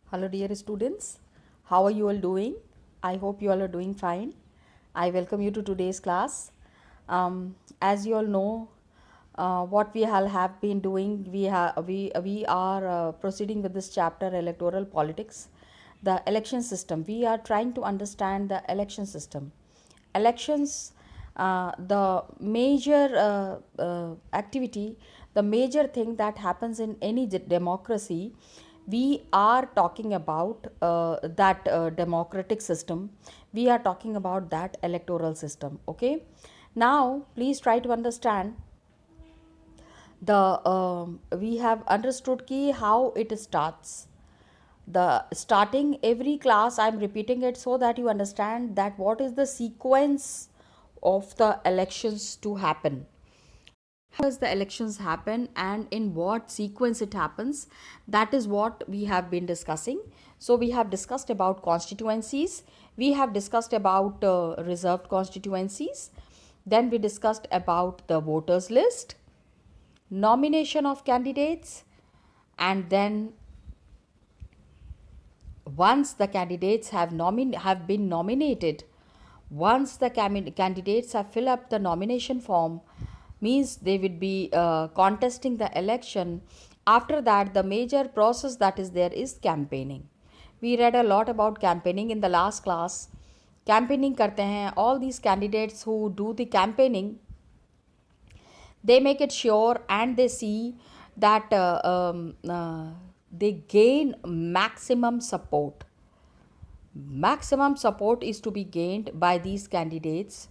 Hello, dear students. How are you all doing? I hope you all are doing fine. I welcome you to today's class. As you all know, what we all have been doing, we are proceeding with this chapter, electoral politics, the election system. We are trying to understand the election system. Elections, the major activity, the major thing that happens in any democracy, we are talking about that democratic system. We are talking about that electoral system. Okay, now please try to understand the we have understood key how it starts. The starting every class I'm repeating it so that you understand that what is the sequence of the elections to happen, how does the elections happen and in what sequence it happens. That is what we have been discussing. So we have discussed about constituencies, we have discussed about reserved constituencies, then we discussed about the voters list, nomination of candidates, and then once the candidates have been nominated, once the candidates have filled up the nomination form, means they would be contesting the election. After that, the major process that is there is campaigning. We read a lot about campaigning in the last class. Campaigning करते हैं, all these candidates who do the campaigning, they make it sure and they see that they gain maximum support. Maximum support is to be gained by these candidates,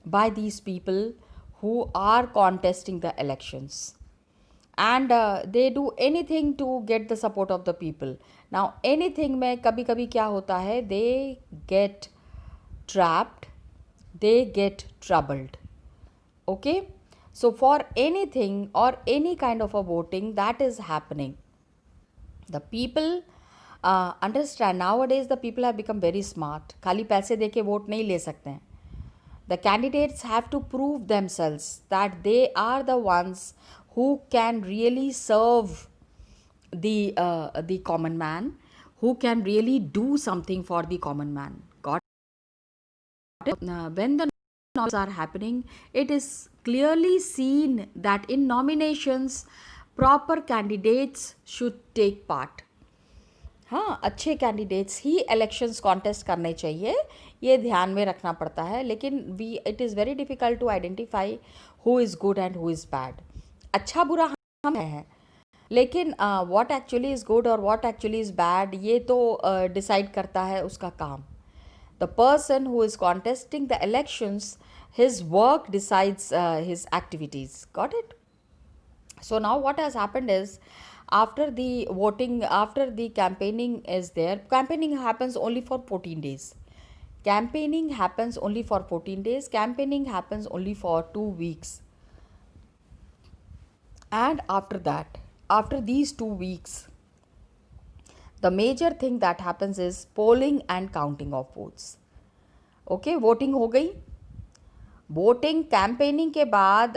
by these people who are contesting the elections, and they do anything to get the support of the people. Now anything में कभी कभी क्या होता है, they get trapped, they get troubled. Okay, so for anything or any kind of a voting that is happening, the people understand. Nowadays the people have become very smart. खाली पैसे दे के vote नहीं ले सकते हैं. The candidates have to prove themselves that they are the ones who can really serve the common man, who can really do something for the common man. Got it? When the nominations are happening, it is clearly seen that in nominations proper candidates should take part. हाँ, अच्छे candidates ही elections contest करने चाहिए, ये ध्यान में रखना पड़ता है. लेकिन we it is very difficult to identify who is good and who is bad. अच्छा बुरा हम हैं, लेकिन व्हाट एक्चुअली इज़ गुड और व्हाट एक्चुअली इज़ बैड ये तो डिसाइड करता है उसका काम. The person who is contesting the elections, his work decides his activities. Got it? So now what has happened is, after the voting, after the campaigning is there, campaigning happens only for 14 days. Campaigning happens only for 14 days. Campaigning happens only for 2 weeks. And after that, after these 2 weeks, the major thing that happens is polling and counting of votes. Okay, voting हो गई. Voting campaigning के बाद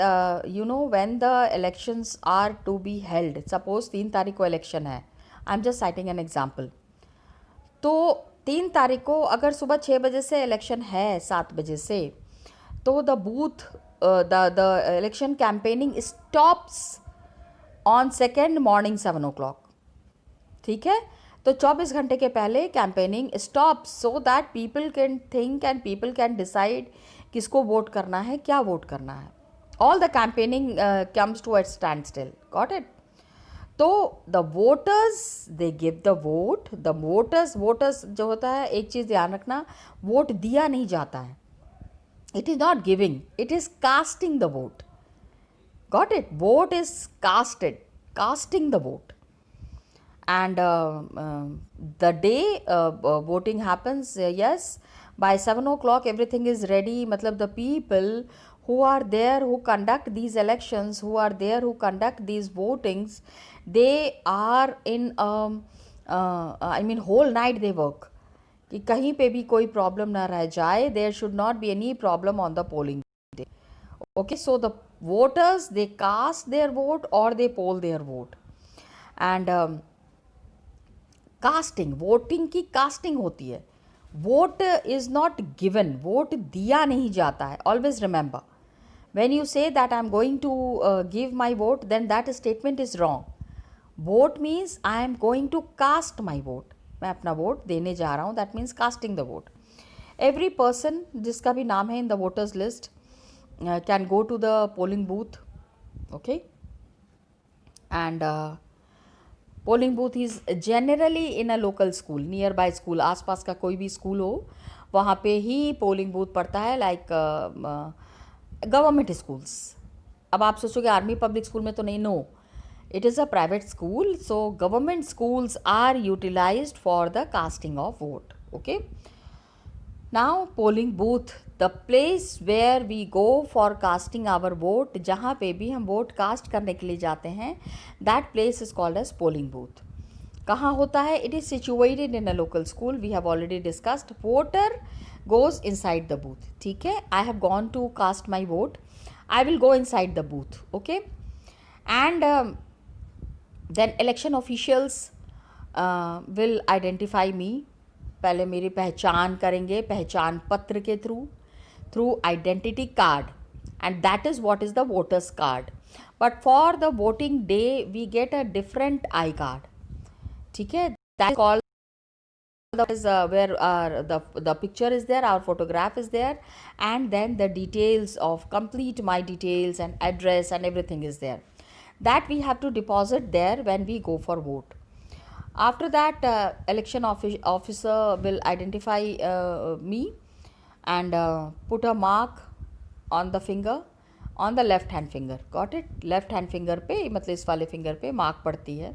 you know when the elections are to be held, suppose 3 तारीख को election है, I am just citing an example. तो 3 तारीख को अगर सुबह 6 बजे से इलेक्शन है, 7 बजे से, तो the booth the election campaigning stops on second morning 7 o'clock. ठीक है, तो 24 घंटे के पहले campaigning stop so that people can think and people can decide किसको वोट करना है, क्या वोट करना है. All the campaigning comes to at stand still. Got it? तो the voters they give the vote. The voters जो होता है, एक चीज़ ध्यान रखना, वोट दिया नहीं जाता है. It is not giving, it is casting the vote. Got it? Vote is casted, casting the vote. And the day voting happens, yes, by 7 o'clock everything is ready. Matlab the people who are there, who conduct these elections, who are there, who conduct these votings, they are in I mean whole night they work कि कहीं पे भी कोई problem ना रह जाए. there should not be any problem on the polling day. Okay, so the voters, they cast their vote or they poll their vote. And casting, voting की casting होती है. Vote is not given, vote दिया नहीं जाता है. Always remember, when you say that I'm going to give my vote, then that statement is wrong. Vote means I am going to cast my vote. मैं अपना vote देने जा रहा हूँ, that means casting the vote. Every person जिसका भी नाम है in the voters list can go to the polling booth, okay? And polling booth is generally in a local school, nearby school. आसपास का कोई भी स्कूल हो वहाँ पे ही पोलिंग बूथ पड़ता है. Like government schools. अब आप सोचोगे आर्मी पब्लिक स्कूल में तो नहीं. No, it is a private school. So government schools are utilized for the casting of vote. Okay, now polling booth, the place where we go for casting our vote, जहाँ पे भी हम vote cast करने के लिए जाते हैं, that place is called as polling booth. कहाँ होता है? It is situated in a local school. We have already discussed. Voter goes inside the booth. ठीक है, I have gone to cast my vote. I will go inside the booth. Okay, and then election officials will identify me. पहले मेरी पहचान करेंगे पहचान पत्र के through identity card, and that is what is the voters card. But for the voting day we get a different I card. ठीक है, that is called where the picture is there, our photograph is there, and then the details of complete my details and address and everything is there, that we have to deposit there when we go for vote. After that election officer will identify me and put a mark on the finger, on the left hand finger. Got it? Left hand finger पे, मतलब इस वाले finger पे mark पड़ती है.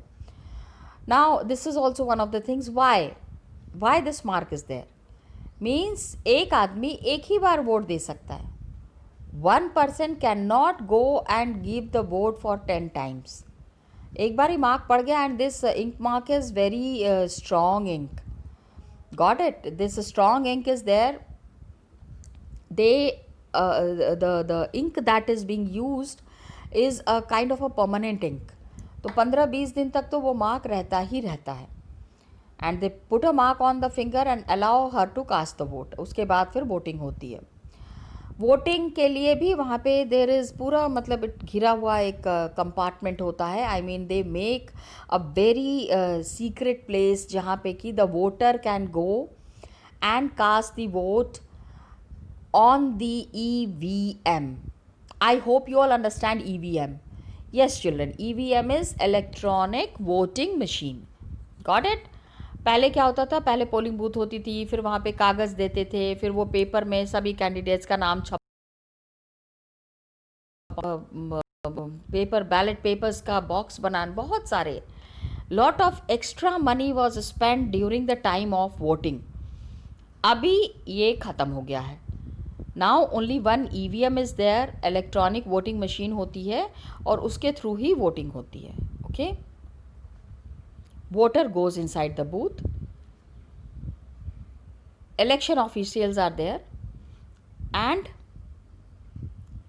Now this is also one of the things why this mark is there. Means एक आदमी एक ही बार वोट दे सकता है. One person cannot go and give the vote for 10 times. एक बार ही मार्क पड़ गया, and this ink mark is very strong ink. Got it? This strong ink is there. The ink that is being used is a kind of a permanent ink. तो 15-20 दिन तक तो वो mark रहता ही रहता है. And they put a mark on the finger and allow her to cast the vote. उसके बाद फिर वोटिंग होती है. वोटिंग के लिए भी वहाँ पे देर इज़ पूरा, मतलब घिरा हुआ एक कंपार्टमेंट होता है. I mean they make a very secret place जहाँ पे कि the voter can go and cast the vote on the EVM. I hope you all understand EVM. Yes children, EVM is electronic voting machine. Got it? पहले क्या होता था? पहले polling booth होती थी, फिर वहाँ पे कागज़ देते थे, फिर वो पेपर में सभी कैंडिडेट्स का नाम छप, पेपर बैलेट पेपर्स का बॉक्स बनाना, बहुत सारे. Lot of extra money was spend during the time of voting. अभी ये ख़त्म हो गया है. Now only one EVM is there. Electronic voting machine होती है और उसके थ्रू ही वोटिंग होती है. Okay, voter goes inside the booth, election officials are there, and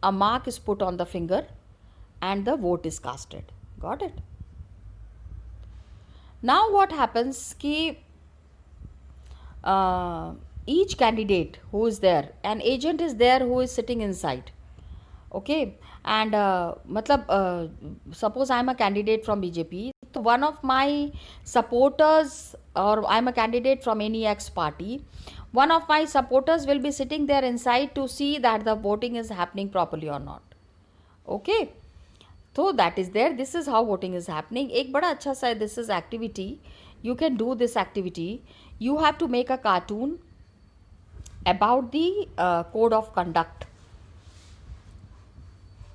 a mark is put on the finger and the vote is casted. Got it? Now what happens ki each candidate who is there, an agent is there who is sitting inside. Okay, and suppose I am a candidate from BJP. So one of my supporters, or I am a candidate from any X party, one of my supporters will be sitting there inside to see that the voting is happening properly or not. Okay, so that is there. This is how voting is happening. एक बड़ा अच्छा सा this is activity. You can do this activity. You have to make a cartoon about the code of conduct.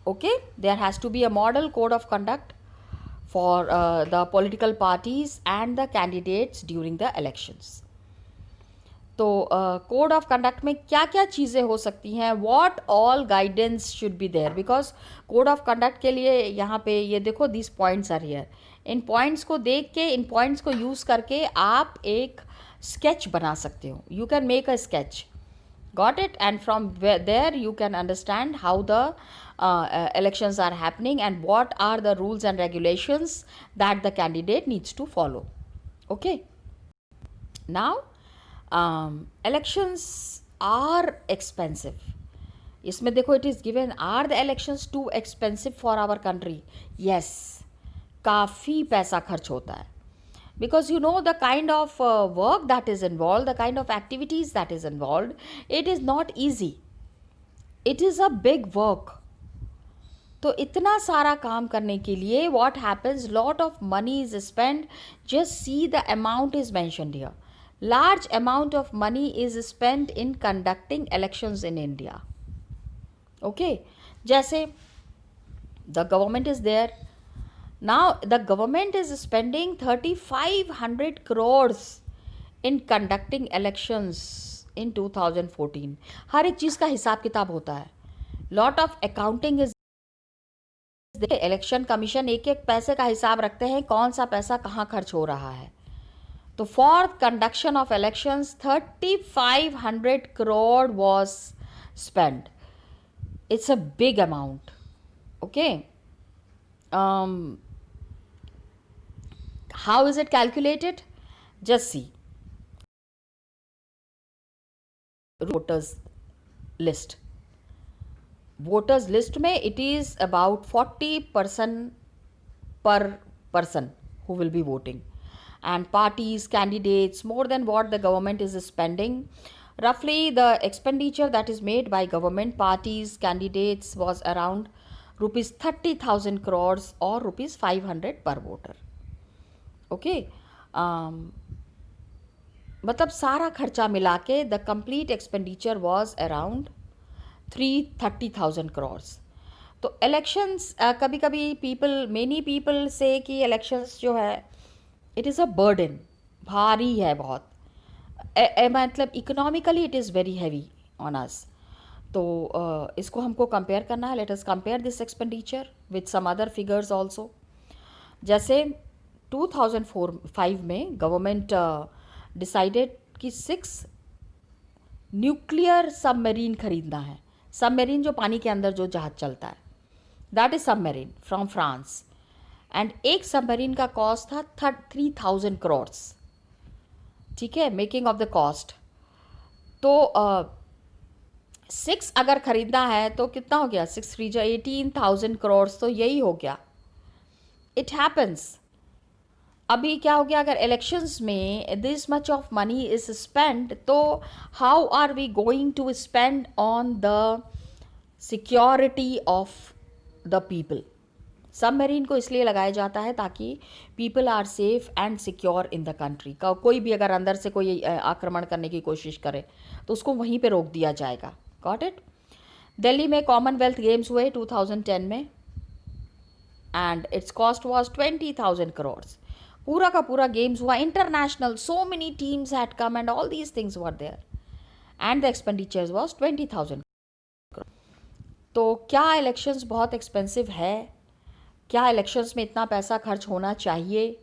Okay, there has to be a model code of conduct for the political parties and the candidates during the elections. तो code of conduct में क्या क्या चीज़ें हो सकती हैं, what all guidance should be there, because code of conduct के लिए यहाँ पे ये देखो दिस पॉइंट्स आर हियर. इन पॉइंट्स को देख के, इन पॉइंट्स को यूज़ करके आप एक स्केच बना सकते हो. You can make a sketch. Got it? And from there you can understand how the elections are happening and what are the rules and regulations that the candidate needs to follow. Okay. Now elections are expensive. इसमें देखो it is given, are the elections too expensive for our country? Yes, काफ़ी पैसा खर्च होता है, because you know the kind of work that is involved, the kind of activities that is involved, it is not easy, it is a big work. तो इतना सारा काम करने के लिए what happens, lot of money is spent. Just see the amount is mentioned here. Large amount of money is spent in conducting elections in India. Okay, जैसे the government is there. Now the government is spending 3500 crores in conducting elections in 2014. हर एक चीज़ का हिसाब किताब होता है. Lot of accounting is. Election commission एक एक पैसे का हिसाब रखते हैं, कौन सा पैसा कहाँ खर्च हो रहा है. तो for conduction of elections 3500 crore was spend. Its a big amount. Okay, how is it calculated? Just see voters list. Voters list में it is about 40% per person who will be voting, and parties, candidates, more than what the government is spending. Roughly the expenditure that is made by government, parties, candidates was around rupees 30,000 crores or rupees 500 per voter. Okay, मतलब सारा खर्चा मिला के the complete expenditure was around 330,000 crores. तो elections कभी कभी many people से कि इलेक्शंस जो है इट इज़ अ बर्डन, भारी है बहुत. मतलब economically it is very heavy on us. तो इसको हमको कंपेयर करना है. Let us compare this expenditure with some other figures also. जैसे 2004-5 में गवर्नमेंट डिसाइडेड कि 6 न्यूक्लियर सबमरीन खरीदना है. सबमरीन जो पानी के अंदर जो जहाज चलता है, that is submarine from France. And एक सबमरीन का कॉस्ट था 3,000 करोड्स. ठीक है, मेकिंग ऑफ द कॉस्ट. तो 6 अगर खरीदना है तो कितना हो गया? 6 3 18,000 करोड्स. तो यही हो गया. It happens. अभी क्या हो गया, अगर इलेक्शंस में this much of money is spend, तो how are we going to spend on the security of the people? Submarine को इसलिए लगाया जाता है ताकि people are safe and secure in the country. कोई भी अगर अंदर से कोई आक्रमण करने की कोशिश करे तो उसको वहीं पे रोक दिया जाएगा. Got it? दिल्ली में कॉमनवेल्थ गेम्स हुए 2010 में, and its cost was 20,000 crores. पूरा का पूरा गेम्स हुआ international. So many teams had come and all these things were there, and the expenditures was 20,000. तो क्या इलेक्शंस बहुत एक्सपेंसिव है? क्या इलेक्शंस में इतना पैसा खर्च होना चाहिए?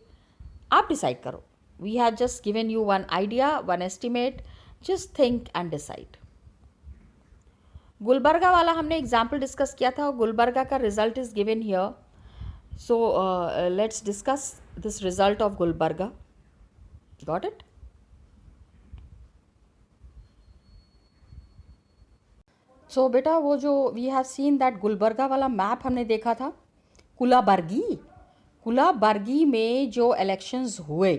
आप डिसाइड करो. We have just given you one idea, one estimate. Just think and decide. Gulbarga वाला हमने एग्जाम्पल डिस्कस किया था. गुलबर्गा का result is given here. So let's discuss this result of Gulbarga. Got it? So बेटा वो जो we have seen that Gulbarga वाला map हमने देखा था. कुलाबर्गी में जो इलेक्शंस हुए,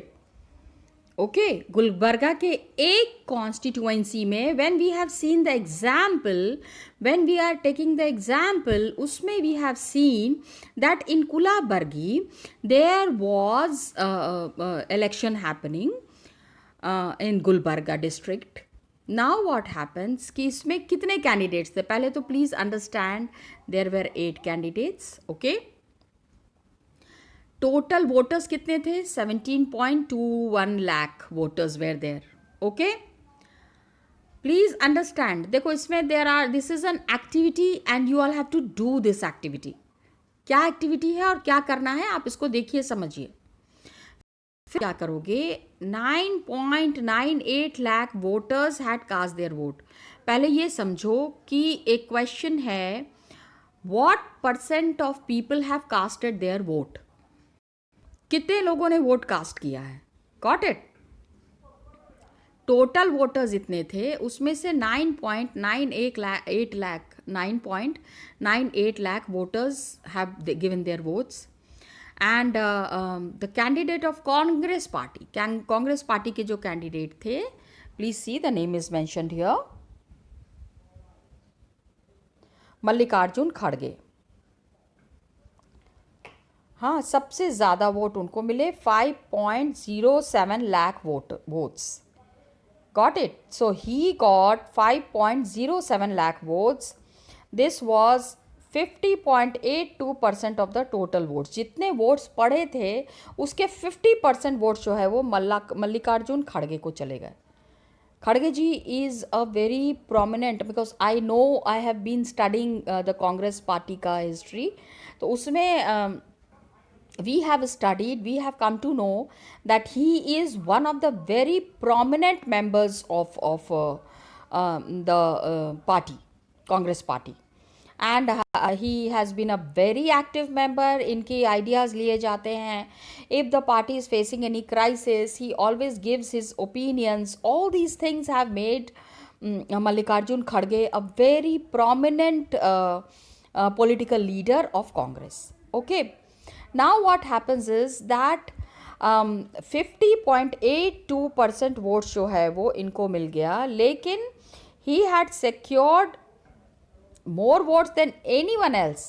ओके, गुलबर्गा के एक कॉन्स्टिट्यूएंसी में, when we have seen the example, when we are taking the example, उसमें we have seen that in Gulbarga there was election happening in Gulbarga district. Now what happens कि इसमें कितने कैंडिडेट्स थे? पहले तो please understand there were 8 candidates. Okay, total voters कितने थे? 17.21 lakh voters were there. Okay, please understand. देखो इसमें this is an activity and you all have to do this activity. क्या एक्टिविटी है और क्या करना है आप इसको देखिए, समझिए. फिर क्या करोगे? 9.98 lakh voters had cast their vote. पहले ये समझो कि एक क्वेश्चन है, what percent of people have casted their vote? कितने लोगों ने वोट कास्ट किया है? Got it? टोटल वोटर्स इतने थे, उसमें से 9.98 lakh voters have given their votes. And the candidate of Congress party, Congress party के जो candidate थे, please see the name is mentioned here, Mallikarjun खड़गे. हाँ, सबसे ज़्यादा वोट उनको मिले, 5.07 lakh votes. Got it? So he got 5.07 lakh votes. This was 50.82% of the total votes. जितने वोट्स पड़े थे उसके 50% वोट्स जो है वो मल्लिकार्जुन खड़गे को चले गए. खड़गे ji is a very prominent, because I know I have been studying the Congress party का हिस्ट्री. तो उसमें we have studied, we have come to know that he is one of the very prominent members of the party, Congress party, and he has been a very active member. इनके ideas लिए जाते हैं. If the party is facing any crisis, he always gives his opinions. All these things have made Mallikarjun Kharge a very prominent political leader of Congress. Okay. Now what happens is that 50.82% votes जो है वो इनको मिल गया, लेकिन he had secured more votes than anyone else.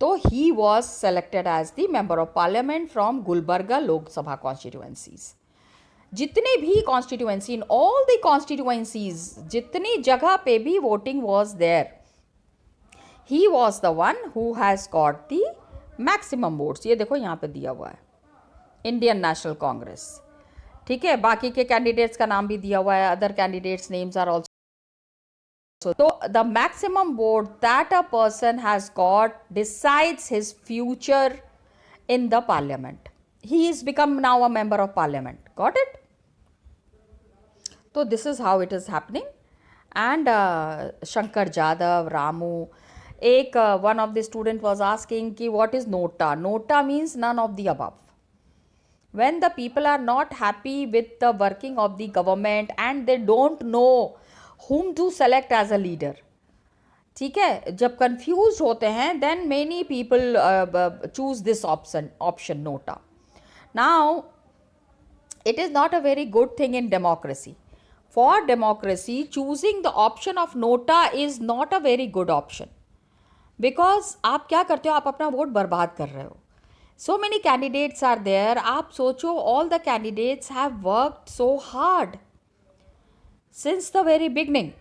तो he was selected as the member of parliament from Gulbarga Lok Sabha constituencies. जितने भी constituency, in all the constituencies, जितनी जगह पे भी voting was there, he was the one who has got the maximum votes. ये देखो यहाँ पे दिया हुआ है, इंडियन नेशनल कांग्रेस. ठीक है, बाकी के कैंडिडेट्स का नाम भी दिया हुआ है, other candidates names are also. तो the maximum vote that a person has got decides his future in the parliament. He is become now a member of parliament. Got it? तो this is how it is happening. And Shankar Jadhav, Ramu, एक one of the student was asking कि what is nota? Nota means none of the above. When the people are not happy with the working of the government and they don't know whom to select as a leader, ठीक है, जब confused होते हैं, then many people choose this option nota. Now it is not a very good thing in democracy. For democracy, choosing the option of nota is not a very good option. Because आप क्या करते हो, आप अपना vote बर्बाद कर रहे हो. So many candidates are there. आप सोचो, all the candidates have worked so hard since the very beginning.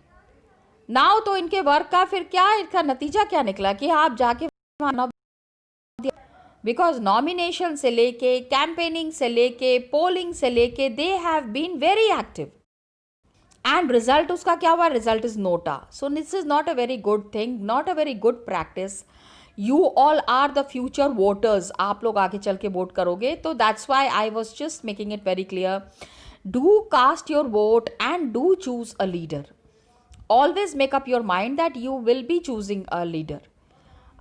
Now तो इनके वर्क का फिर क्या, इनका नतीजा क्या निकला कि आप जाके, बिकॉज नॉमिनेशन से लेके, कैंपेनिंग से लेके, पोलिंग से लेके, they have been very active. And result उसका क्या हुआ? Result is NOTA. So this is not a very good thing, not a very good practice. You all are the future voters. आप लोग आगे चल के वोट करोगे. तो that's why I was just making it very clear. Do cast your vote and do choose a leader. Always make up your mind that you will B choosing a leader.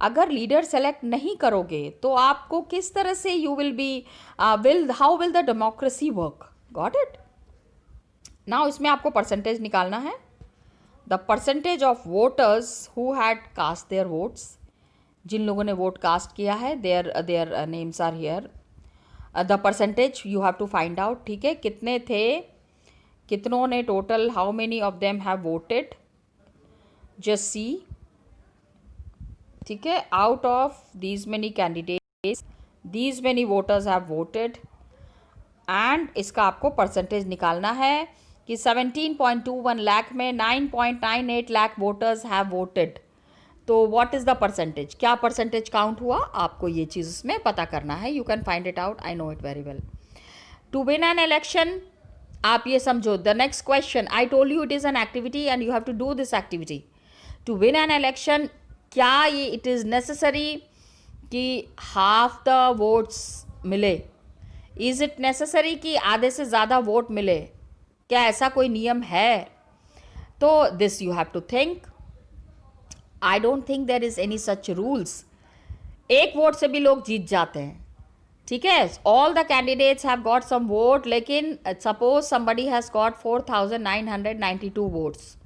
अगर leader select नहीं करोगे तो आपको किस तरह से you will be how will the democracy work? Got it? Now इसमें आपको परसेंटेज निकालना है. The percentage of voters who had cast their votes, जिन लोगों ने वोट कास्ट किया है, their names are here. The percentage you have to find out. ठीक है, कितने थे, कितनों ने total, how many of them have voted, just see. ठीक है, out of these many candidates, these many voters have voted. And इसका आपको परसेंटेज निकालना है कि 17.21 लाख में 9.98 लाख वोटर्स हैव वोटेड. तो व्हाट इज़ द परसेंटेज, क्या परसेंटेज काउंट हुआ, आपको ये चीज़ उसमें पता करना है. You can find it out, I know it very well. To win an election, आप ये समझो, the next question, I told you it is an activity and you have to do this activity. To win an election, क्या ये it is necessary कि half the votes मिले? Is it necessary कि आधे से ज़्यादा वोट मिले? क्या ऐसा कोई नियम है? तो this you have to think. I don't think there is any such rules. एक वोट से भी लोग जीत जाते हैं. ठीक है, all the candidates have got some vote, लेकिन suppose somebody has got 4,992 votes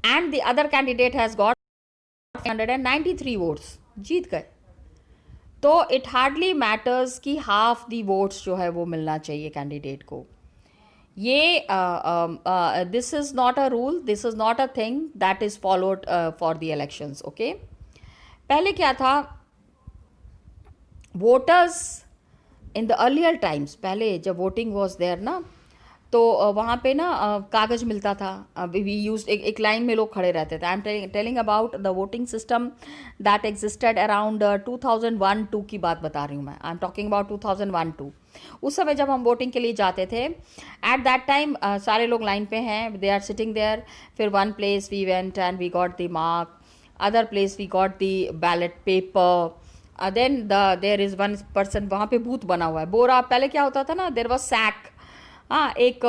and the other candidate has got 193 votes, जीत गए। तो इट हार्डली मैटर्स कि हाफ दी वोट्स जो है वो मिलना चाहिए कैंडिडेट को। ये this is not a rule, this is not a thing that is followed for the elections. Okay, पहले क्या था, voters in the earlier times, पहले जब वोटिंग वॉज देयर ना, तो वहाँ पे ना कागज़ मिलता था, वी यूज एक लाइन में लोग खड़े रहते थे। I am telling about the voting system that existed around 2001-2 की बात बता रही हूँ मैं। I am talking about 2001-2। उस समय जब हम वोटिंग के लिए जाते थे, एट दैट टाइम सारे लोग लाइन पे हैं, दे आर सिटिंग देयर। फिर one place we went and we got the mark, other place we got the ballot paper, then there is one person, वहाँ पे बूथ बना हुआ है, बोरा। पहले क्या होता था ना, देर वॉज सैक, हाँ, एक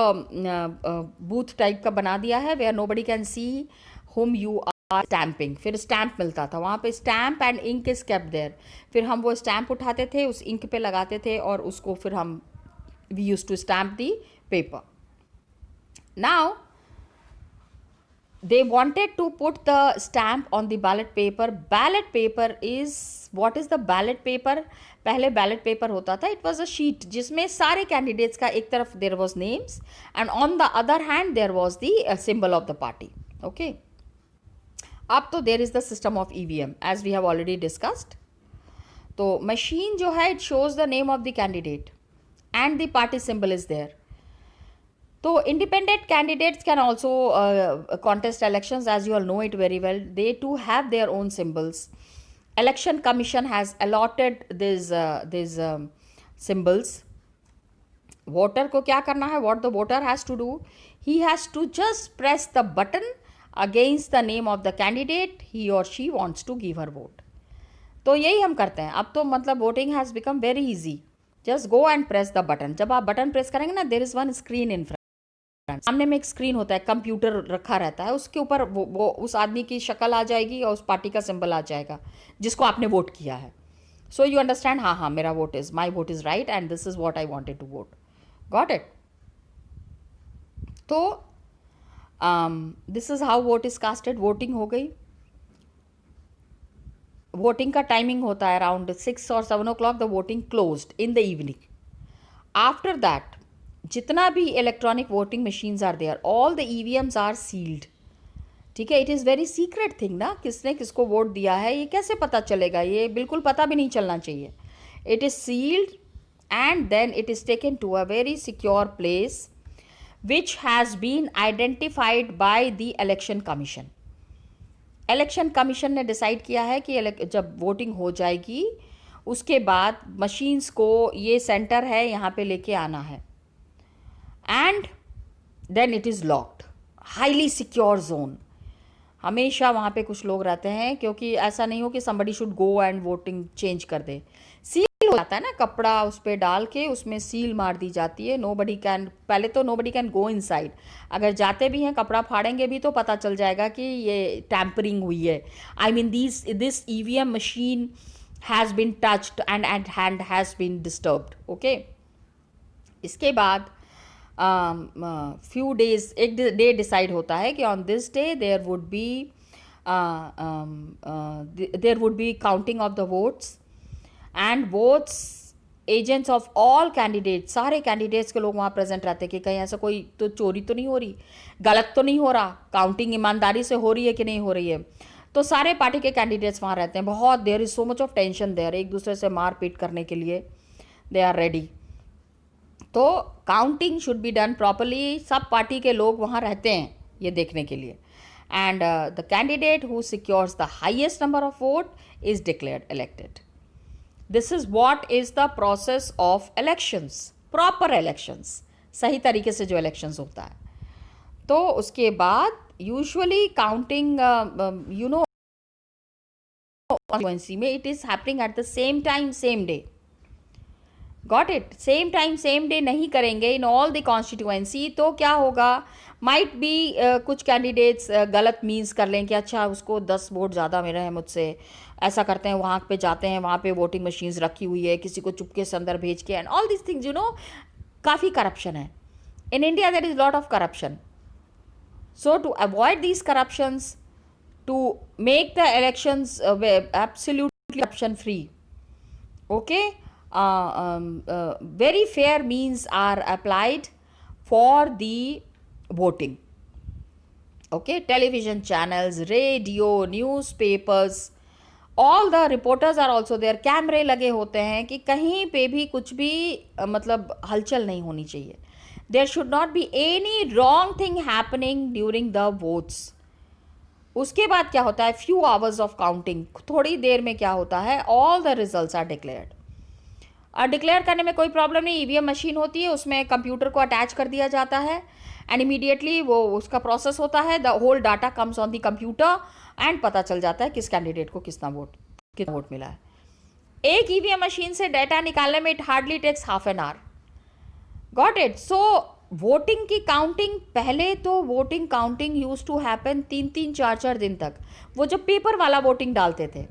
बूथ टाइप का बना दिया है, where nobody can see whom you are stamping. फिर स्टैम्प मिलता था वहाँ पे, stamp and ink is kept there. फिर हम वो स्टैम्प उठाते थे, उस इंक पे लगाते थे और उसको फिर हम we use to stamp the paper. Now they wanted to put the stamp on the ballot paper. Ballot paper is, what is the ballot paper? पहले ballot paper होता था, it was a sheet जिसमें सारे candidates का एक तरफ there was names and on the other hand there was the symbol of the party. Okay, अब तो there is the system of EVM as we have already discussed. तो machine जो है it shows the name of the candidate and the party symbol is there. So independent candidates can also contest elections, as you all know it very well. They too have their own symbols. Election Commission has allotted these symbols. Voter को क्या करना है? What the voter has to do? He has to just press the button against the name of the candidate he or she wants to give her vote. तो यही हम करते हैं अब तो, मतलब voting has become very easy. Just go and press the button. जब आप बटन प्रेस करेंगे ना, there is one screen in front. सामने में एक स्क्रीन होता है, कंप्यूटर रखा रहता है, उसके ऊपर वो उस आदमी की शक्ल आ जाएगी और उस पार्टी का सिंबल आ जाएगा जिसको आपने वोट किया है। सो यू अंडरस्टैंड, हाँ हाँ, मेरा vote is, my vote is right and this is what I wanted to vote. Got it? तो this is how vote is casted. Voting हो गई। वोटिंग का टाइमिंग होता है around 6 or 7 o'clock, the voting closed in the evening. After that जितना भी electronic voting machines are there, all the EVMs are sealed. ठीक है, it is very secret thing ना, किसने किसको वोट दिया है ये कैसे पता चलेगा? ये बिल्कुल पता भी नहीं चलना चाहिए। It is sealed and then it is taken to a very secure place which has been identified by the election commission. Election commission ने डिसाइड किया है कि जब वोटिंग हो जाएगी उसके बाद मशीन्स को, ये सेंटर है, यहाँ पे लेके आना है and then it is locked, highly secure zone. हमेशा वहाँ पे कुछ लोग रहते हैं, क्योंकि ऐसा नहीं हो कि somebody should go and voting change कर दे। सील हो जाता है ना, कपड़ा उस पर डाल के उसमें सील मार दी जाती है। नोबडी कैन, पहले तो नोबडी कैन गो इनसाइड। अगर जाते भी हैं, कपड़ा फाड़ेंगे भी तो पता चल जाएगा कि ये टैम्परिंग हुई है। I mean this EVM machine has been touched and hand has been disturbed. Okay, इसके बाद फ्यू डेज, एक डे डिसाइड होता है कि on this day there would be counting of the votes and votes agents of all candidates, सारे candidates के लोग वहाँ प्रेजेंट रहते हैं कि कहीं ऐसा कोई तो चोरी तो नहीं हो रही, गलत तो नहीं हो रहा, काउंटिंग ईमानदारी से हो रही है कि नहीं हो रही है। तो सारे पार्टी के कैंडिडेट्स वहाँ रहते हैं। बहुत, there is so much of tension there, एक दूसरे से मार पीट करने के लिए दे आर रेडी। तो counting should be done properly, सब पार्टी के लोग वहाँ रहते हैं ये देखने के लिए। And the candidate who secures the highest number of vote is declared elected. This is what is the process of elections, proper elections, सही तरीके से जो इलेक्शंस होता है। तो उसके बाद यूजुअली काउंटिंग, यू नो, में it is happening at the same time, same day. Got it, same time same day नहीं करेंगे इन ऑल द कॉन्स्टिट्यूएंसी, तो क्या होगा, माइट बी कुछ कैंडिडेट्स गलत मीन्स कर लें कि अच्छा उसको 10 वोट ज़्यादा मिले हैं मुझसे, ऐसा करते हैं वहाँ पे जाते हैं, वहाँ पे वोटिंग मशीन्स रखी हुई है, किसी को चुपके से अंदर भेज के, and all this things you know, काफ़ी करप्शन है in India, there is lot of corruption. So to avoid these corruptions, to make the elections absolutely corruption free, okay, very fair means are applied for the voting. Okay, television channels, radio, newspapers, all the reporters are also there. कैमरे लगे होते हैं कि कहीं पे भी कुछ भी मतलब हलचल नहीं होनी चाहिए. There should not be any wrong thing happening during the votes. उसके बाद क्या होता है, few hours of counting, थोड़ी देर में क्या होता है, all the results are declared. और डिक्लेयर करने में कोई प्रॉब्लम नहीं, ईवीएम मशीन होती है, उसमें कंप्यूटर को अटैच कर दिया जाता है एंड इमीडिएटली वो उसका प्रोसेस होता है, the whole data comes on the computer and पता चल जाता है किस कैंडिडेट को कितना वोट मिला है. एक ईवीएम मशीन से डाटा निकालने में it hardly takes half an hour. Got it. So voting की काउंटिंग, पहले तो voting counting use to happen 3-3, 4-4 दिन तक. वो जो पेपर वाला वोटिंग डालते थे,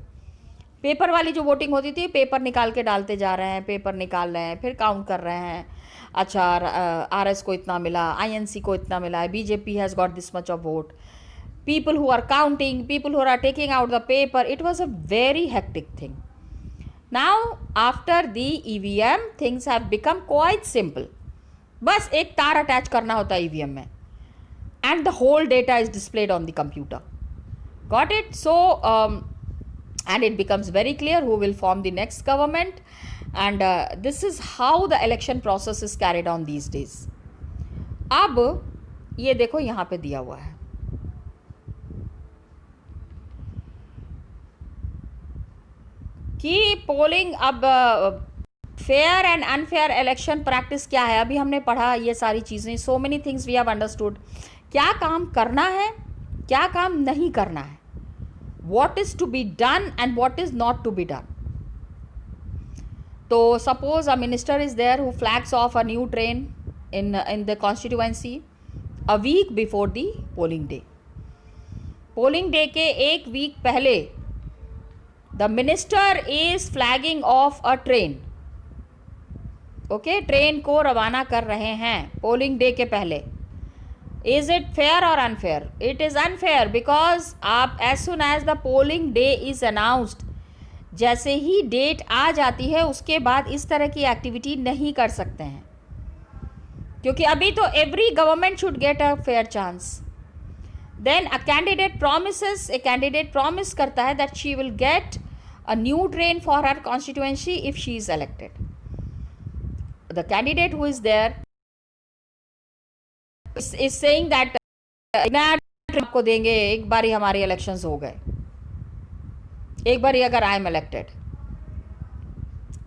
पेपर वाली जो वोटिंग होती थी, पेपर निकाल के डालते जा रहे हैं, पेपर निकाल रहे हैं, फिर काउंट कर रहे हैं, अच्छा आरएस को इतना मिला, आईएनसी को इतना मिला है, BJP has got this much of vote, people who are counting, people who are taking out the paper, it was a very hectic thing. Now after the EVM things have become quite simple. बस एक तार attach करना होता है EVM में and the whole data is displayed on the computer. Got it? So and it becomes very clear who will form the next government, and this is how the election process is carried on these days. अब ये देखो यहाँ पे दिया हुआ है, कि polling, अब fair and unfair election practice क्या है, अभी हमने पढ़ा ये सारी चीज़ें, so many things we have understood, क्या काम करना है, क्या काम नहीं करना है, what is to be done and what is not to be done. तो suppose a minister is there who flags off a new train in the constituency a week before the polling day. polling day के एक week पहले the minister is flagging off a train. Okay, train को रवाना कर रहे हैं polling day के पहले. Is it fair or unfair? It is unfair because आप as soon as the polling day is announced, जैसे ही डेट आ जाती है उसके बाद इस तरह की एक्टिविटी नहीं कर सकते हैं, क्योंकि अभी तो every government should get a fair chance. Then a candidate promise करता है that she will get a new train for her constituency if she is elected. The candidate who is there is saying that आपको देंगे, एक बार ही हमारे elections हो गए, एक बार ही अगर I am elected.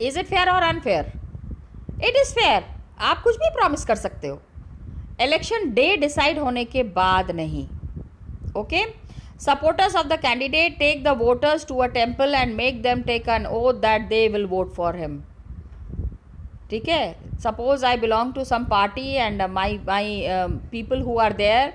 Is it fair और अनफेयर? It is fair. आप कुछ भी प्रॉमिस कर सकते हो, इलेक्शन डे डिसाइड होने के बाद नहीं. Okay, supporters of the candidate take the voters to a temple and make them take an oath that they will vote for him. ठीक है, suppose I belong to some party and my people who are there,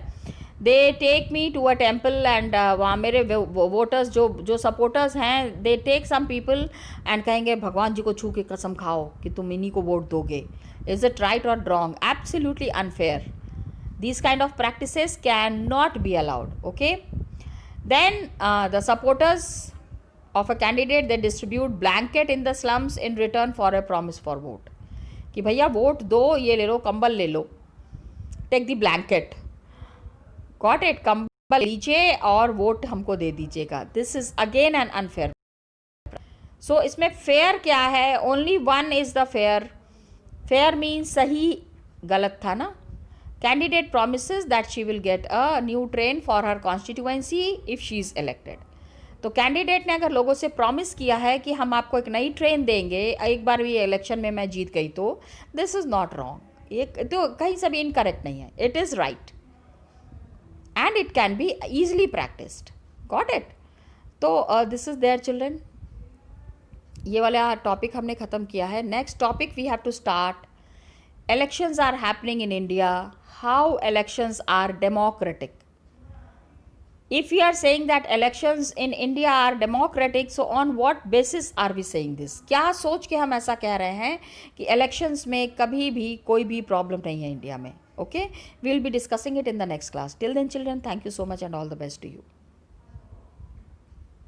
they take me to a temple and वहाँ मेरे voters जो supporters हैं, they take some people and कहेंगे भगवान जी को छू के कसम खाओ कि तुम इन्हीं को वोट दोगे. इज इट राइट और wrong? Absolutely unfair. these kind of practices cannot be allowed. Okay, then the supporters of a candidate, they distribute blanket in the slums in return for a promise for vote. कि भैया vote दो, ये ले लो, कंबल ले लो, take the blanket. Got it? कंबल लीजिए और वोट हमको दे दीजिएगा. This is again an unfair. So इसमें फेयर क्या है? Only one is the fair. Fair means सही गलत था ना. Candidate promises that she will get a new train for her constituency if she is elected. तो कैंडिडेट ने अगर लोगों से प्रॉमिस किया है कि हम आपको एक नई ट्रेन देंगे एक बार भी इलेक्शन में मैं जीत गई, तो दिस इज नॉट रॉन्ग. ये तो कहीं से भी इनकरेक्ट नहीं है. It is right and it can be easily practised. Got it? तो दिस इज देयर चिल्ड्रन. ये वाला टॉपिक हमने ख़त्म किया है. Next topic we have to start. Elections are happening in India. How elections are democratic? If we are saying that elections in India are democratic, so on what basis are we saying this? क्या सोच के हम ऐसा कह रहे हैं कि elections में कभी भी कोई भी problem नहीं है इंडिया में? Okay, we will be discussing it in the next class. Till then, children, thank you so much and all the best to you.